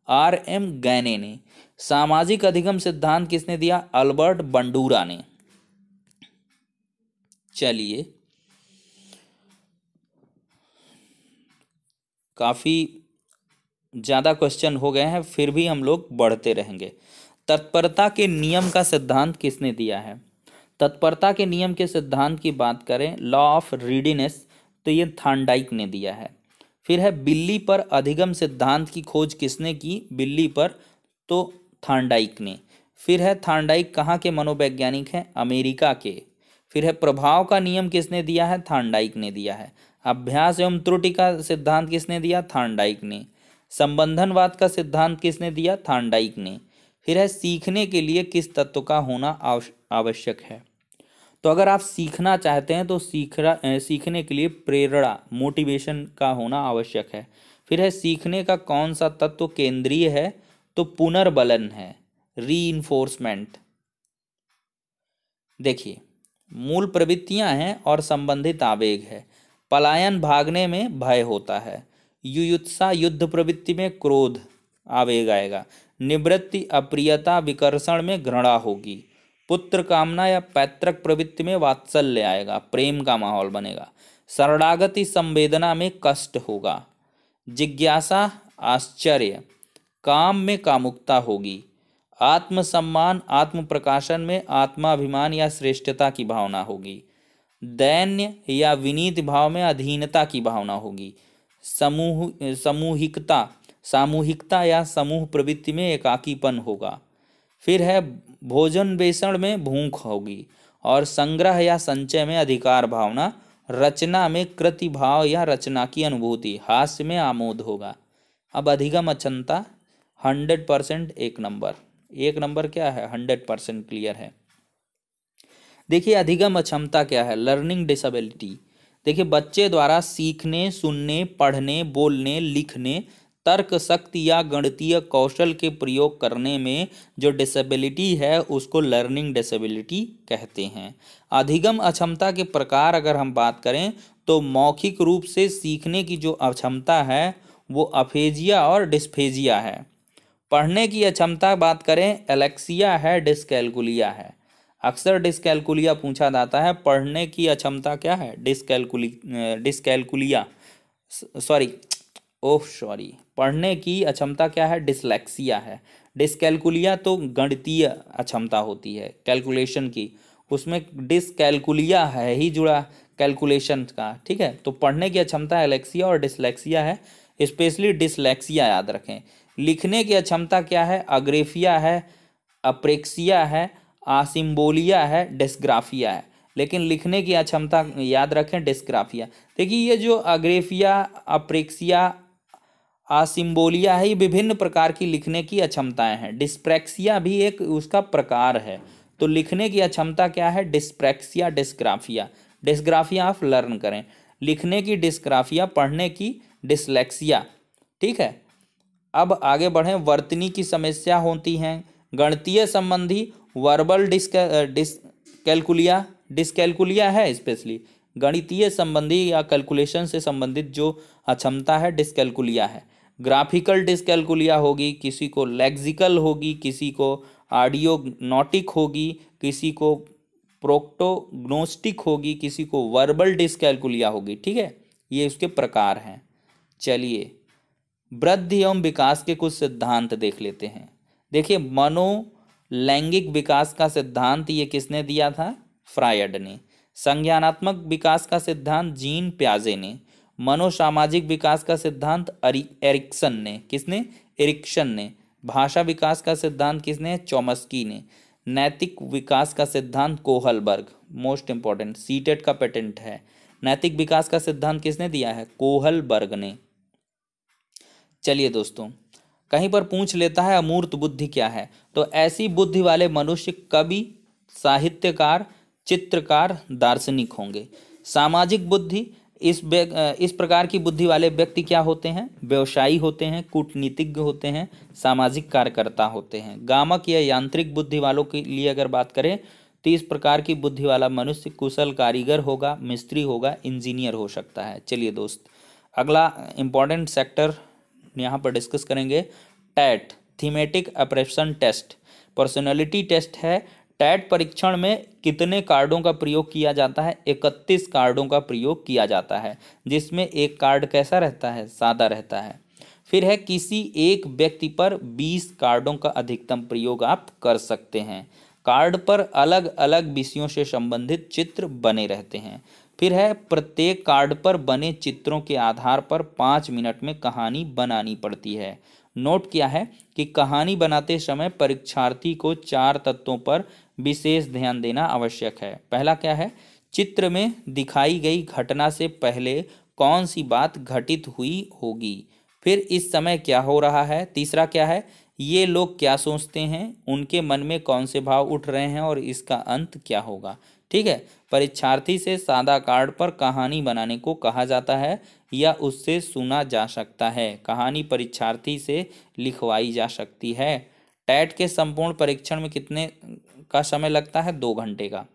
आर.एम. गैने ने। सामाजिक अधिगम सिद्धांत किसने दिया? अल्बर्ट बंडूरा ने। चलिए, काफ़ी ज़्यादा क्वेश्चन हो गए हैं, फिर भी हम लोग बढ़ते रहेंगे। तत्परता के नियम का सिद्धांत किसने दिया है? तत्परता के नियम के सिद्धांत की बात करें, लॉ ऑफ रीडीनेस, तो ये थॉर्नडाइक ने दिया है। फिर है बिल्ली पर अधिगम सिद्धांत की खोज किसने की? बिल्ली पर, तो थॉर्नडाइक ने। फिर है थॉर्नडाइक कहाँ के मनोवैज्ञानिक हैं? अमेरिका के। फिर है प्रभाव का नियम किसने दिया है? थॉर्नडाइक ने दिया है। अभ्यास एवं त्रुटि का सिद्धांत किसने दिया? थॉर्नडाइक ने। संबंधनवाद का सिद्धांत किसने दिया? थॉर्नडाइक ने। फिर है सीखने के लिए किस तत्व का होना आवश्यक है? तो अगर आप सीखना चाहते हैं तो सीखने के लिए प्रेरणा, मोटिवेशन का होना आवश्यक है। फिर है सीखने का कौन सा तत्व केंद्रीय है? तो पुनर्बलन है, रीइंफोर्समेंट। देखिए, मूल प्रवृत्तियां हैं और संबंधित आवेग है। पलायन भागने में भय होता है। युयुत्सा युद्ध प्रवृत्ति में क्रोध आवेग आएगा। निवृत्ति अप्रियता विकर्षण में घृणा होगी। पुत्र कामना या पैतृक प्रवृत्ति में वात्सल्य आएगा, प्रेम का माहौल बनेगा। शरणागति संवेदना में कष्ट होगा। जिज्ञासा आश्चर्य, काम में कामुकता होगी। आत्मसम्मान आत्म प्रकाशन में आत्माभिमान या श्रेष्ठता की भावना होगी। दैन्य या विनीत भाव में अधीनता की भावना होगी। सामूहिकता सामूहिकता या समूह प्रवृत्ति में एकाकीपन होगा। फिर है भोजन बेसण में भूख होगी, और संग्रह या संचय में अधिकार भावना, रचना में कृति भाव या रचना की अनुभूति, हास्य में आमोद होगा। अब अधिगम अक्षमता 100% एक नंबर क्या है, 100% क्लियर है। देखिए अधिगम अक्षमता क्या है, लर्निंग डिसेबिलिटी। देखिए बच्चे द्वारा सीखने, सुनने, पढ़ने, बोलने, लिखने, तर्क शक्ति या गणितीय कौशल के प्रयोग करने में जो डिसेबिलिटी है उसको लर्निंग डिसेबिलिटी कहते हैं। अधिगम अक्षमता के प्रकार अगर हम बात करें तो मौखिक रूप से सीखने की जो अक्षमता है वो अफेजिया और डिस्फेजिया है। पढ़ने की अक्षमता बात करें एलेक्सिया है, डिस्कैलकुलिया है। अक्सर डिस्कैलकुलिया पूछा जाता है। पढ़ने की अक्षमता क्या है, डिस्कैलकुलिया सॉरी पढ़ने की अक्षमता क्या है, डिसलेक्सिया है। डिस्कैलकुलिया तो गणितीय अक्षमता होती है कैलकुलेशन की, उसमें डिस्कैलकुलिया है ही जुड़ा कैलकुलेशन का, ठीक है। तो पढ़ने की अक्षमता एलेक्सिया और डिसलेक्सिया है, स्पेशली डिसलेक्सिया याद रखें। लिखने की अक्षमता क्या है, अग्रेफिया है, अप्रेक्सिया है, आसिम्बोलिया है, डिस्ग्राफिया है। लेकिन लिखने की अक्षमता याद रखें डिस्ग्राफिया। देखिए ये जो अग्रेफिया, अप्रेक्सिया, आसिम्बोलिया है, ये विभिन्न प्रकार की लिखने की अक्षमताएं हैं। डिस्प्रैक्सिया भी एक उसका प्रकार है। तो लिखने की अक्षमता क्या है, डिस्प्रैक्सिया, डिस्ग्राफिया। डिस्ग्राफिया आप लर्न करें, लिखने की डिस्ग्राफिया, पढ़ने की डिसलेक्सिया, ठीक है। अब आगे बढ़ें, वर्तनी की समस्या होती हैं, गणितीय संबंधी वर्बल डिस्कैलकुलिया है, स्पेशली गणितीय संबंधी या कैलकुलेशन से संबंधित जो अक्षमता है डिस्कैलकुलिया है। ग्राफिकल डिस्कैलकुलिया होगी, किसी को लेक्सिकल होगी, किसी को ऑडियोग्नोटिक होगी, किसी को प्रोक्टोग्नोस्टिक होगी, किसी को वर्बल डिस्कैलकुलिया होगी, ठीक है। ये उसके प्रकार हैं। चलिए वृद्धि एवं विकास के कुछ सिद्धांत देख लेते हैं। देखिए मनोलैंगिक विकास का सिद्धांत ये किसने दिया था, फ्रायड ने। संज्ञानात्मक विकास का सिद्धांत जीन प्याजे ने। मनोसामाजिक विकास का सिद्धांत एरिक्सन ने। किसने, एरिक्सन ने। भाषा विकास का सिद्धांत किसने, चॉम्स्की ने। नैतिक विकास का सिद्धांत कोहलबर्ग, मोस्ट इंपॉर्टेंट, सीटेट का पेटेंट है। नैतिक विकास का सिद्धांत किसने दिया है, कोहलबर्ग ने। चलिए दोस्तों, कहीं पर पूछ लेता है अमूर्त बुद्धि क्या है, तो ऐसी बुद्धि वाले मनुष्य कवि, साहित्यकार, चित्रकार, दार्शनिक होंगे। सामाजिक बुद्धि, इस प्रकार की बुद्धि वाले व्यक्ति क्या होते हैं, व्यवसायी होते हैं, कूटनीतिज्ञ होते हैं, सामाजिक कार्यकर्ता होते हैं। गामक या यांत्रिक बुद्धि वालों के लिए अगर बात करें तो इस प्रकार की बुद्धि वाला मनुष्य कुशल कारीगर होगा, मिस्त्री होगा, इंजीनियर हो सकता है। चलिए दोस्त, अगला इंपॉर्टेंट सेक्टर यहाँ पर डिस्कस करेंगे, TAT, thematic apperception test, personality test है। टैट परीक्षण में कितने कार्डों का प्रयोग किया जाता है, 31 कार्डों का प्रयोग किया जाता है, जिसमें एक कार्ड कैसा रहता है, सादा रहता है। फिर है किसी एक व्यक्ति पर 20 कार्डों का अधिकतम प्रयोग आप कर सकते हैं। कार्ड पर अलग अलग विषयों से संबंधित चित्र बने रहते हैं। फिर है प्रत्येक कार्ड पर बने चित्रों के आधार पर 5 मिनट में कहानी बनानी पड़ती है। नोट किया है कि कहानी बनाते समय परीक्षार्थी को 4 तत्वों पर विशेष ध्यान देना आवश्यक है। पहला क्या है, चित्र में दिखाई गई घटना से पहले कौन सी बात घटित हुई होगी। फिर इस समय क्या हो रहा है। तीसरा क्या है, ये लोग क्या सोचते हैं, उनके मन में कौन से भाव उठ रहे हैं और इसका अंत क्या होगा। ठीक है, परीक्षार्थी से सादा कार्ड पर कहानी बनाने को कहा जाता है या उससे सुना जा सकता है। कहानी परीक्षार्थी से लिखवाई जा सकती है। टैट के संपूर्ण परीक्षण में कितने का समय लगता है, 2 घंटे का।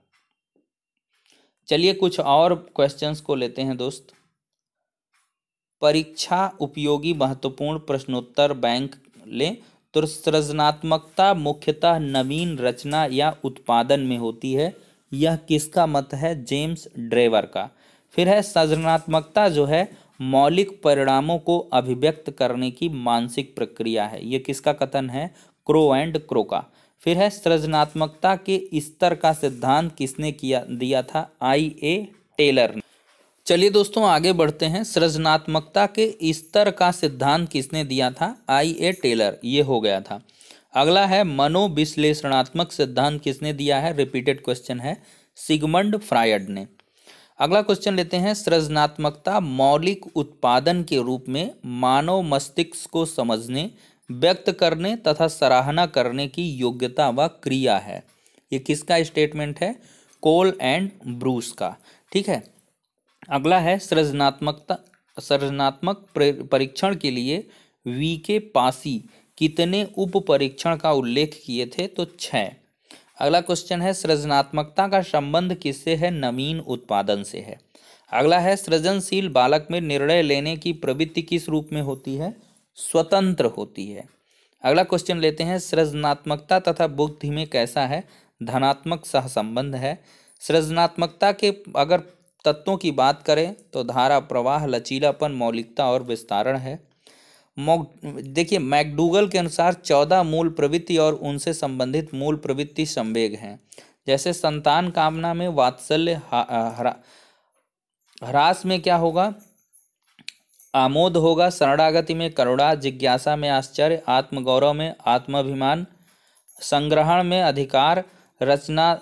चलिए कुछ और क्वेश्चंस को लेते हैं दोस्त। परीक्षा उपयोगी महत्वपूर्ण प्रश्नोत्तर बैंक लें तो सृजनात्मकता मुख्यतः नवीन रचना या उत्पादन में होती है। यह किसका मत है, जेम्स ड्रेवर का। फिर है सृजनात्मकता जो है मौलिक परिणामों को अभिव्यक्त करने की मानसिक प्रक्रिया है। यह किसका कथन है, क्रो एंड क्रो का। फिर है सृजनात्मकता के स्तर का सिद्धांत किसने दिया था, I.A. टेलर ने। चलिए दोस्तों आगे बढ़ते हैं। सृजनात्मकता के स्तर का सिद्धांत किसने दिया था? I.A. टेलर, ये हो गया था। अगला है मनोविश्लेषणात्मक सिद्धांत किसने दिया है? रिपीटेड क्वेश्चन है, सिगमंड फ्रायड ने। अगला क्वेश्चन लेते हैं, सृजनात्मकता मौलिक उत्पादन के रूप में मानव मस्तिष्क को समझने, व्यक्त करने तथा सराहना करने की योग्यता व क्रिया है। ये किसका स्टेटमेंट है? कोल एंड ब्रूस का। ठीक है। अगला है सृजनात्मक परीक्षण के लिए वीके पासी कितने उप परीक्षण का उल्लेख किए थे? तो 6। अगला क्वेश्चन है, सृजनात्मकता का संबंध किससे है? नवीन उत्पादन से है। अगला है, सृजनशील बालक में निर्णय लेने की प्रवृत्ति किस रूप में होती है? स्वतंत्र होती है। अगला क्वेश्चन लेते हैं, सृजनात्मकता तथा बुद्धि में कैसा है? धनात्मक सहसंबंध है। सृजनात्मकता के अगर तत्वों की बात करें तो धारा प्रवाह, लचीलापन, मौलिकता और विस्तारण है। देखिए मैकडूगल के अनुसार 14 मूल प्रवृत्ति और उनसे संबंधित मूल प्रवृत्ति संवेग हैं। जैसे संतान कामना में वात्सल्य, ह्रास में क्या होगा? आमोद होगा, शरणागति में करुणा, जिज्ञासा में आश्चर्य, आत्मगौरव में आत्माभिमान, संग्रहण में अधिकार, रचना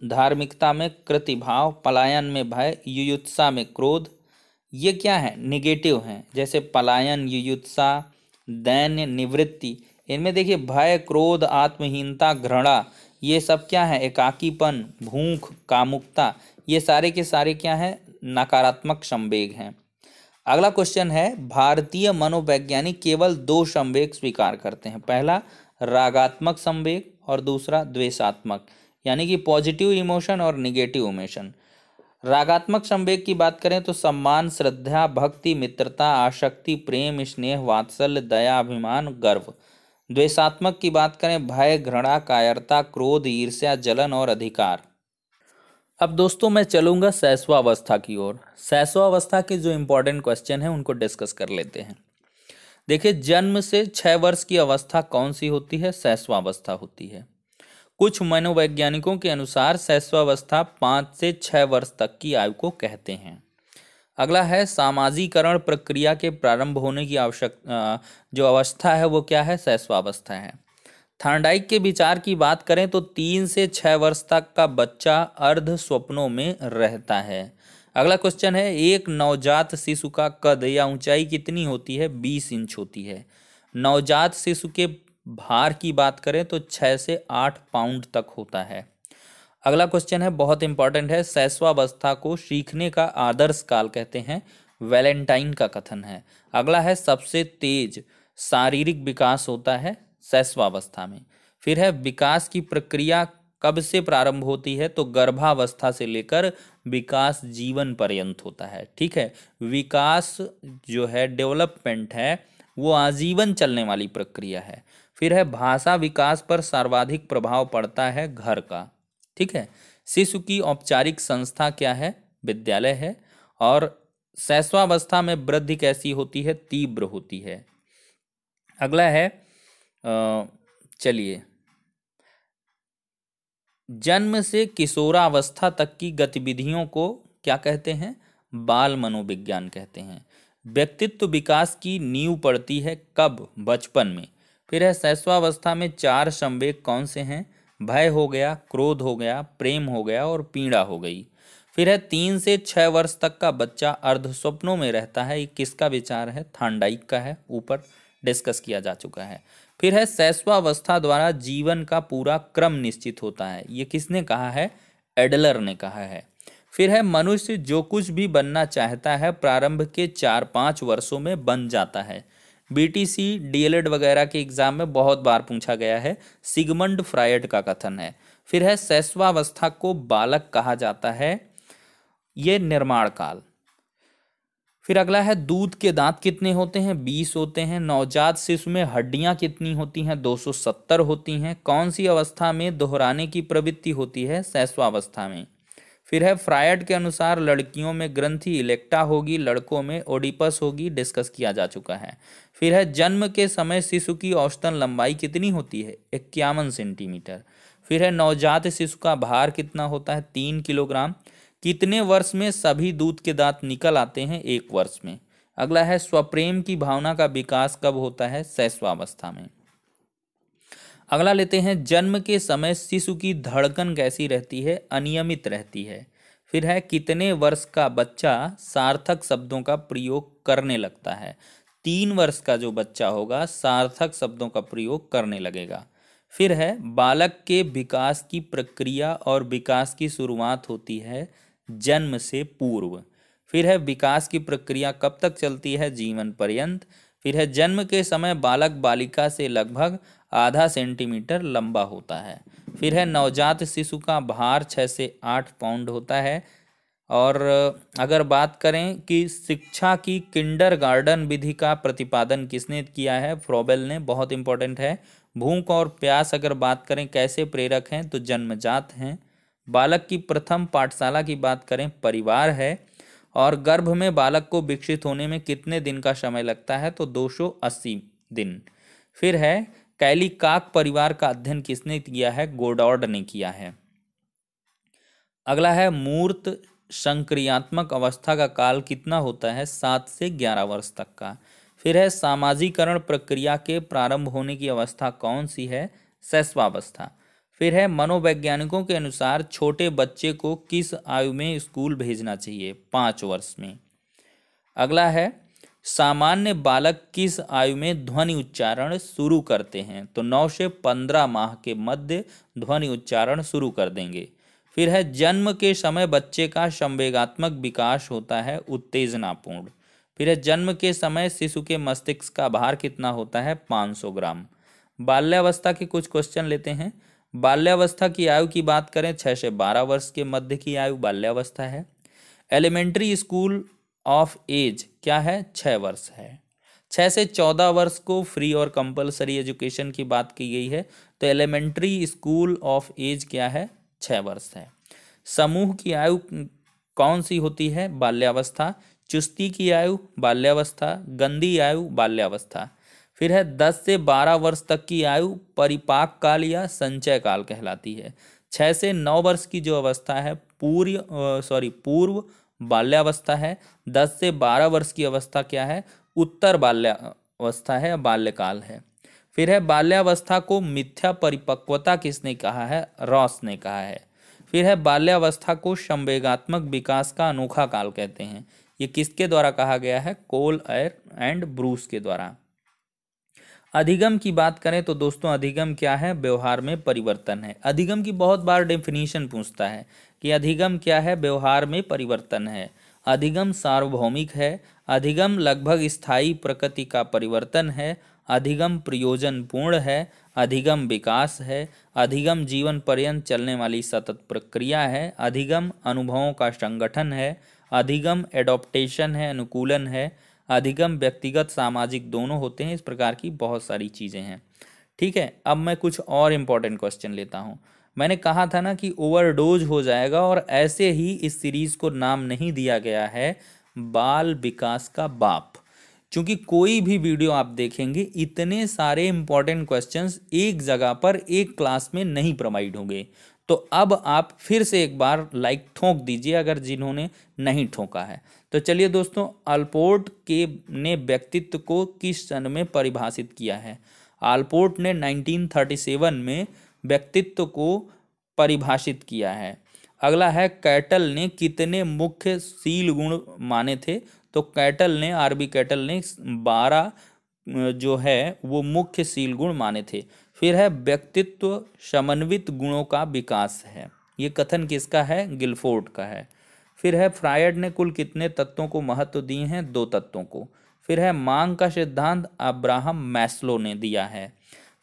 धार्मिकता में कृतिभाव, पलायन में भय, युयुत्सा में क्रोध। ये क्या है? निगेटिव हैं। जैसे पलायन, युयुत्सा, दैन्य, निवृत्ति, इनमें देखिए भय, क्रोध, आत्महीनता, घृणा, ये सब क्या है? एकाकीपन, भूख, कामुकता, ये सारे के सारे क्या है? नकारात्मक संवेग हैं। अगला क्वेश्चन है, भारतीय मनोवैज्ञानिक केवल 2 संवेग स्वीकार करते हैं। पहला रागात्मक संवेग और दूसरा द्वेषात्मक, यानी कि पॉजिटिव इमोशन और निगेटिव इमोशन। रागात्मक संवेग की बात करें तो सम्मान, श्रद्धा, भक्ति, मित्रता, आसक्ति, प्रेम, स्नेह, वात्सल्य, दया, अभिमान, गर्व। द्वेषात्मक की बात करें भय, घृणा, कायरता, क्रोध, ईर्ष्या, जलन और अधिकार। अब दोस्तों मैं चलूंगा शैशवावस्था की ओर। शैशवावस्था के जो इंपॉर्टेंट क्वेश्चन हैं उनको डिस्कस कर लेते हैं। देखिए जन्म से 6 वर्ष की अवस्था कौन सी होती है? शैशवावस्था होती है। कुछ मनोवैज्ञानिकों के अनुसार शैशवावस्था 5 से 6 वर्ष तक की आयु को कहते हैं। अगला है, सामाजिकरण प्रक्रिया के प्रारंभ होने की जो अवस्था है वो क्या है? शैशवावस्था है। थॉर्नडाइक के विचार की बात करें तो 3 से 6 वर्ष तक का बच्चा अर्ध स्वप्नों में रहता है। अगला क्वेश्चन है, एक नवजात शिशु का कद या ऊंचाई कितनी होती है? 20 इंच होती है। नवजात शिशु के भार की बात करें तो 6 से 8 पाउंड तक होता है। अगला क्वेश्चन है, बहुत इंपॉर्टेंट है, शैशवावस्था को सीखने का आदर्श काल कहते हैं। वैलेंटाइन का कथन है। अगला है, सबसे तेज शारीरिक विकास होता है शैशवावस्था में। फिर है, विकास की प्रक्रिया कब से प्रारंभ होती है? तो गर्भावस्था से लेकर विकास जीवन पर्यंत होता है। ठीक है, विकास जो है, डेवलपमेंट है, वो आजीवन चलने वाली प्रक्रिया है। फिर है, भाषा विकास पर सर्वाधिक प्रभाव पड़ता है घर का। ठीक है, शिशु की औपचारिक संस्था क्या है? विद्यालय है। और शैशवावस्था में वृद्धि कैसी होती है? तीव्र होती है। अगला है, चलिए, जन्म से किशोरावस्था तक की गतिविधियों को क्या कहते हैं? बाल मनोविज्ञान कहते हैं। व्यक्तित्व विकास की नींव पड़ती है कब? बचपन में। फिर है, शैशवावस्था में 4 संवेग कौन से हैं? भय हो गया, क्रोध हो गया, प्रेम हो गया और पीड़ा हो गई। फिर है, 3 से 6 वर्ष तक का बच्चा अर्ध स्वप्नों में रहता है। ये किसका विचार है? थॉर्नडाइक का है, ऊपर डिस्कस किया जा चुका है। फिर है, शैशवावस्था द्वारा जीवन का पूरा क्रम निश्चित होता है। ये किसने कहा है? एडलर ने कहा है। फिर है, मनुष्य जो कुछ भी बनना चाहता है प्रारंभ के 4-5 वर्षों में बन जाता है। बीटीसी, डीएलएड वगैरह के एग्जाम में बहुत बार पूछा गया है। सिगमंड फ्रायड का कथन है। फिर है, शैशवावस्था को बालक कहा जाता है, ये निर्माण काल। फिर अगला है, दूध के दांत कितने होते हैं? 20 होते हैं। नवजात शिशु में हड्डियां कितनी होती हैं? 270 होती हैं। कौन सी अवस्था में दोहराने की प्रवृत्ति होती है? शैशवावस्था में। फिर है, फ्रायड के अनुसार लड़कियों में ग्रंथि इलेक्टा होगी, लड़कों में ओडिपस होगी, डिस्कस किया जा चुका है। फिर है, जन्म के समय शिशु की औसतन लंबाई कितनी होती है? 51 सेंटीमीटर। फिर है, नवजात शिशु का भार कितना होता है? 3 किलोग्राम। कितने वर्ष में सभी दूध के दांत निकल आते हैं? 1 वर्ष में। अगला है स्वप्रेम की भावना का विकास कब होता है? शैशवावस्था में। अगला लेते हैं, जन्म के समय शिशु की धड़कन कैसी रहती है? अनियमित रहती है। फिर है, कितने वर्ष का बच्चा सार्थक शब्दों का प्रयोग करने लगता है? 3 वर्ष का जो बच्चा होगा सार्थक शब्दों का प्रयोग करने लगेगा। फिर है, बालक के विकास की प्रक्रिया और विकास की शुरुआत होती है जन्म से पूर्व। फिर है, विकास की प्रक्रिया कब तक चलती है? जीवन पर्यंत। फिर है, जन्म के समय बालक बालिका से लगभग आधा सेंटीमीटर लंबा होता है। फिर है, नवजात शिशु का भार 6 से 8 पाउंड होता है। और अगर बात करें कि शिक्षा की किंडरगार्टन विधि का प्रतिपादन किसने किया है? फ्रोबेल ने। बहुत इंपॉर्टेंट है। भूख और प्यास अगर बात करें कैसे प्रेरक हैं? तो जन्मजात हैं। बालक की प्रथम पाठशाला की बात करें, परिवार है। और गर्भ में बालक को विकसित होने में कितने दिन का समय लगता है? तो 280 दिन। फिर है, कैलिकाक परिवार का अध्ययन किसने किया है? गोडॉर्ड ने किया है। अगला है, मूर्त संक्रियात्मक अवस्था का काल कितना होता है? 7 से 11 वर्ष तक का। फिर है, सामाजिकरण प्रक्रिया के प्रारंभ होने की अवस्था कौन सी है? शैशवावस्था। फिर है, मनोवैज्ञानिकों के अनुसार छोटे बच्चे को किस आयु में स्कूल भेजना चाहिए? 5 वर्ष में। अगला है, सामान्य बालक किस आयु में ध्वनि उच्चारण शुरू करते हैं? तो 9 से 15 माह के मध्य ध्वनि उच्चारण शुरू कर देंगे। फिर है, जन्म के समय बच्चे का संवेगात्मक विकास होता है उत्तेजनापूर्ण। फिर है, जन्म के समय शिशु के मस्तिष्क का भार कितना होता है? 500 ग्राम। बाल्यावस्था के कुछ क्वेश्चन लेते हैं। बाल्यावस्था की आयु की बात करें, 6 से 12 वर्ष के मध्य की आयु बाल्यावस्था है। एलिमेंट्री स्कूल ऑफ एज क्या है? 6 वर्ष है। 6 से 14 वर्ष को फ्री और कंपलसरी एजुकेशन की बात की गई है। तो एलिमेंट्री स्कूल ऑफ एज क्या है? 6 वर्ष है। समूह की आयु कौन सी होती है? बाल्यावस्था। चुस्ती की आयु बाल्यावस्था। गंदी आयु बाल्यावस्था। फिर है, 10 से 12 वर्ष तक की आयु परिपाक काल या संचय काल कहलाती है। 6 से 9 वर्ष की जो अवस्था है पूर्व बाल्यावस्था है। 10 से 12 वर्ष की अवस्था क्या है? उत्तर बाल्यावस्था है, बाल्यकाल है। फिर है, बाल्यावस्था को मिथ्या परिपक्वता किसने कहा है? रॉस ने कहा है। फिर है, बाल्यावस्था को संवेगात्मक विकास का अनोखा काल कहते हैं। ये किसके द्वारा कहा गया है? कोल एंड ब्रूस के द्वारा। अधिगम की बात करें तो दोस्तों, अधिगम क्या है? व्यवहार में परिवर्तन है। अधिगम की बहुत बार डेफिनेशन पूछता है कि अधिगम क्या है? व्यवहार में परिवर्तन है। अधिगम सार्वभौमिक है। अधिगम लगभग स्थायी प्रकृति का परिवर्तन है। अधिगम प्रयोजनपूर्ण है। अधिगम विकास है। अधिगम जीवन पर्यंत चलने वाली सतत प्रक्रिया है। अधिगम अनुभवों का संगठन है। अधिगम एडॉप्टेशन है, अनुकूलन है। अधिगम व्यक्तिगत सामाजिक दोनों होते हैं। इस प्रकार की बहुत सारी चीज़ें हैं। ठीक है, अब मैं कुछ और इम्पोर्टेंट क्वेश्चन लेता हूँ। मैंने कहा था ना कि ओवरडोज हो जाएगा, और ऐसे ही इस सीरीज को नाम नहीं दिया गया है बाल विकास का बाप, क्योंकि कोई भी वीडियो आप देखेंगे इतने सारे इम्पोर्टेंट क्वेश्चंस एक जगह पर एक क्लास में नहीं प्रोवाइड होंगे। तो अब आप फिर से एक बार लाइक ठोक दीजिए अगर जिन्होंने नहीं ठोका है। तो चलिए दोस्तों, आलपोर्ट ने व्यक्तित्व को किस सन में परिभाषित किया है? आलपोर्ट ने 1937 में व्यक्तित्व को परिभाषित किया है। अगला है, कैटल ने कितने मुख्य शील गुण माने थे? तो आरबी कैटल ने 12 जो है वो मुख्य शील गुण माने थे। फिर है, व्यक्तित्व समन्वित गुणों का विकास है। ये कथन किसका है? गिलफोर्ड का है। फिर है, फ्रायड ने कुल कितने तत्वों को महत्व दिए हैं? 2 तत्वों को। फिर है, मांग का सिद्धांत अब्राहम मैस्लो ने दिया है।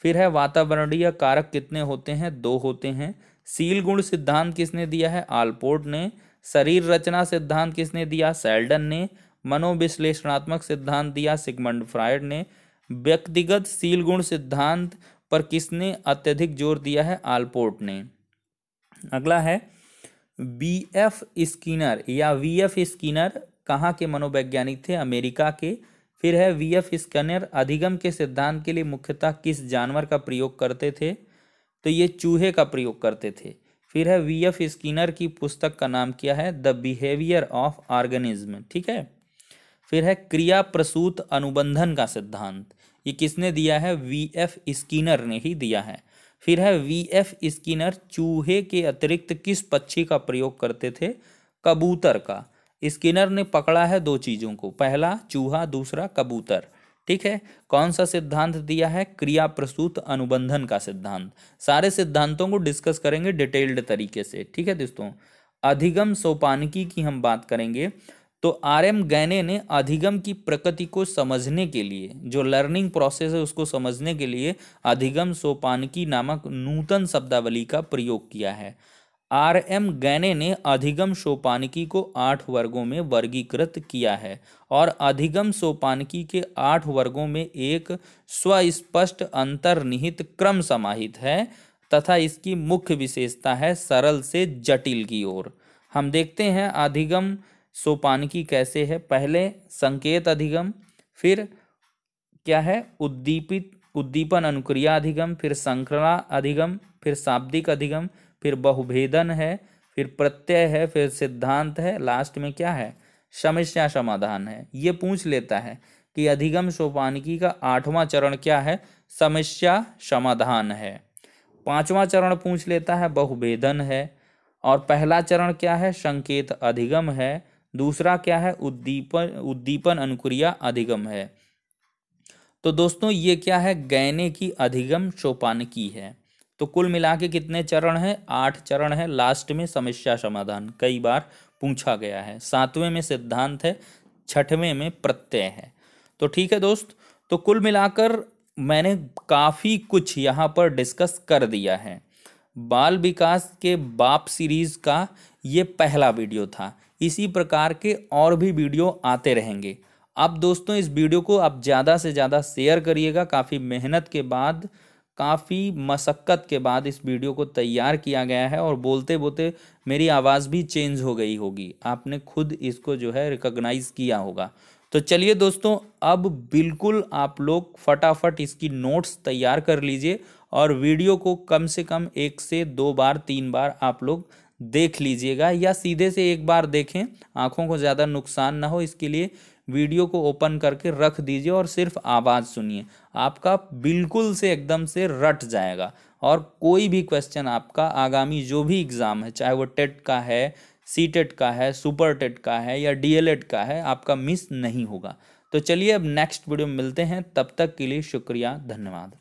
फिर है, वातावरणीय कारक कितने होते हैं? 2 होते हैं। शील गुण सिद्धांत किसने दिया है? आलपोर्ट ने। शरीर रचना सिद्धांत किसने दिया? सेल्डन ने। मनोविश्लेषणात्मक सिद्धांत दिया सिगमंड फ्रायड ने। व्यक्तिगत शील गुण सिद्धांत पर किसने अत्यधिक जोर दिया है? आलपोर्ट ने। अगला है, वीएफ स्किनर कहाँ के मनोवैज्ञानिक थे? अमेरिका के। फिर है, वीएफ स्किनर अधिगम के सिद्धांत के लिए मुख्यतः किस जानवर का प्रयोग करते थे? तो ये चूहे का प्रयोग करते थे। फिर है वीएफ स्किनर की पुस्तक का नाम क्या है, द बिहेवियर ऑफ ऑर्गेनिज्म, ठीक है। फिर है क्रिया प्रसूत अनुबंधन का सिद्धांत, ये किसने दिया है, वीएफ स्किनर ने ही दिया है। फिर है वीएफ स्किनर चूहे के अतिरिक्त किस पक्षी का प्रयोग करते थे, कबूतर का। स्किनर ने पकड़ा है दो चीजों को, पहला चूहा, दूसरा कबूतर, ठीक है। कौन सा सिद्धांत दिया है, क्रिया प्रसूत अनुबंधन का सिद्धांत। सारे सिद्धांतों को डिस्कस करेंगे डिटेल्ड तरीके से, ठीक है दोस्तों। अधिगम सोपानिकी की हम बात करेंगे तो आर.एम. गैने ने अधिगम की प्रकृति को समझने के लिए, जो लर्निंग प्रोसेस है उसको समझने के लिए अधिगम सोपानिकी नामक नूतन शब्दावली का प्रयोग किया है। आर.एम. गैने ने अधिगम सोपानिकी को 8 वर्गों में वर्गीकृत किया है और अधिगम सोपानिकी के 8 वर्गों में एक स्वस्पष्ट अंतर्निहित क्रम समाहित है तथा इसकी मुख्य विशेषता है सरल से जटिल की ओर। हम देखते हैं अधिगम सोपानिकी कैसे है। पहले संकेत अधिगम, फिर क्या है उद्दीपन अनुक्रिया अधिगम, फिर श्रृंखला अधिगम, फिर शाब्दिक अधिगम, फिर बहुभेदन है, फिर प्रत्यय है, फिर सिद्धांत है, लास्ट में क्या है, समस्या समाधान है। ये पूछ लेता है कि अधिगम सोपानिकी का 8वां चरण क्या है, समस्या समाधान है। 5वां चरण पूछ लेता है बहुभेदन है, और पहला चरण क्या है, संकेत अधिगम है, दूसरा क्या है, उद्दीपन अनुक्रिया अधिगम है। तो दोस्तों ये क्या है, गैने की अधिगम सोपानिकी है। तो कुल मिला के कितने चरण हैं, 8 चरण है। लास्ट में समस्या समाधान कई बार पूछा गया है। 7वें में सिद्धांत है, 6वें में प्रत्यय है। तो ठीक है दोस्त, तो कुल मिलाकर मैंने काफ़ी कुछ यहाँ पर डिस्कस कर दिया है। बाल विकास के बाप सीरीज का ये पहला वीडियो था। इसी प्रकार के और भी वीडियो आते रहेंगे। अब दोस्तों इस वीडियो को आप ज़्यादा से ज़्यादा शेयर करिएगा। काफ़ी मेहनत के बाद, काफ़ी मशक्क़त के बाद इस वीडियो को तैयार किया गया है और बोलते बोलते मेरी आवाज़ भी चेंज हो गई होगी। आपने खुद इसको जो है रिकॉग्नाइज़ किया होगा। तो चलिए दोस्तों, अब बिल्कुल आप लोग फटाफट इसकी नोट्स तैयार कर लीजिए और वीडियो को कम से कम 1 से 2 बार 3 बार आप लोग देख लीजिएगा, या सीधे से एक बार देखें, आँखों को ज़्यादा नुकसान ना हो इसके लिए वीडियो को ओपन करके रख दीजिए और सिर्फ आवाज़ सुनिए। आपका बिल्कुल से एकदम से रट जाएगा और कोई भी क्वेश्चन आपका आगामी जो भी एग्ज़ाम है, चाहे वो टेट का है, सीटेट का है, सुपर टेट का है या डीएलएड का है, आपका मिस नहीं होगा। तो चलिए अब नेक्स्ट वीडियो में मिलते हैं, तब तक के लिए शुक्रिया, धन्यवाद।